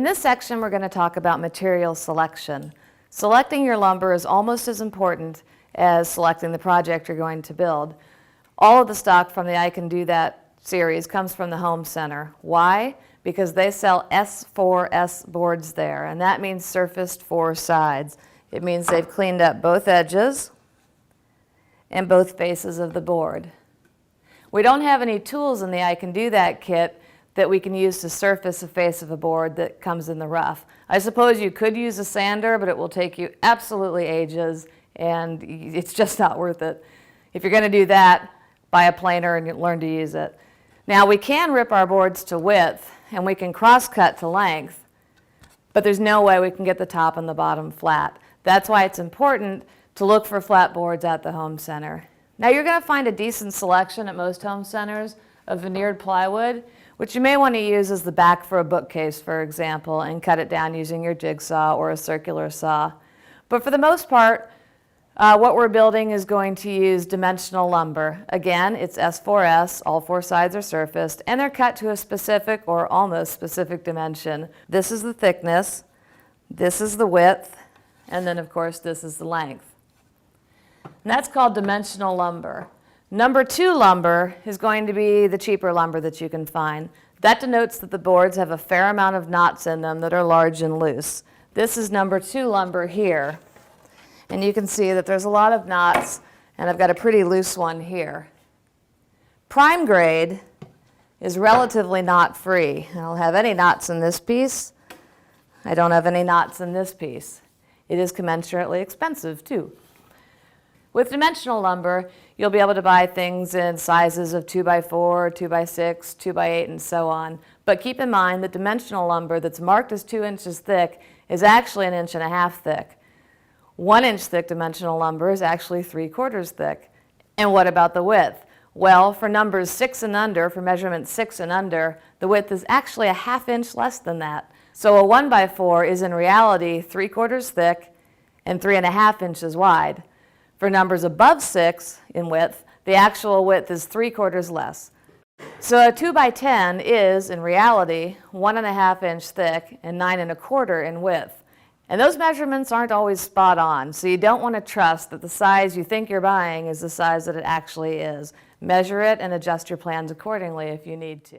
this section, we're going to talk about material selection. Selecting your lumber is almost as important as selecting the project you're going to build. All of the stock from the I Can Do That series comes from the Home Center. Why? Because they sell S4S boards there, and that means surfaced 4 sides. It means they've cleaned up both edges and both faces of the board. We don't have any tools in the I Can Do That kit that we can use to surface a face of a board that comes in the rough. I suppose you could use a sander, but it will take you absolutely ages, and it's just not worth it. If you're going to do that, buy a planer and learn to use it. Now, we can rip our boards to width, and we can cross-cut to length, but there's no way we can get the top and the bottom flat. That's why it's important to look for flat boards at the Home Center. Now, you're going to find a decent selection at most home centers of veneered plywood, which you may want to use as the back for a bookcase, for example, and cut it down using your jigsaw or a circular saw. But for the most part, what we're building is going to use dimensional lumber. Again, it's S4S, all 4 sides are surfaced, and they're cut to a specific or almost specific dimension. This is the thickness, this is the width, and then of course this is the length. And that's called dimensional lumber. Number 2 lumber is going to be the cheaper lumber that you can find. That denotes that the boards have a fair amount of knots in them that are large and loose. This is number 2 lumber here. And you can see that there's a lot of knots, and I've got a pretty loose one here. Prime grade is relatively knot-free. I don't have any knots in this piece. I don't have any knots in this piece. It is commensurately expensive, too. With dimensional lumber, you'll be able to buy things in sizes of 2x4, 2x6, 2x8, and so on. But keep in mind that dimensional lumber that's marked as 2 inches thick is actually 1.5 inches thick. 1 inch thick dimensional lumber is actually 3/4 thick. And what about the width? Well, for numbers 6 and under, for measurement 6 and under, the width is actually 1/2 inch less than that. So a 1x4 is in reality 3/4 thick and 3.5 inches wide. For numbers above 6 in width, the actual width is 3/4 less. So a 2x10 is, in reality, 1.5 inch thick and 9.25 in width. And those measurements aren't always spot on, so you don't want to trust that the size you think you're buying is the size that it actually is. Measure it and adjust your plans accordingly if you need to.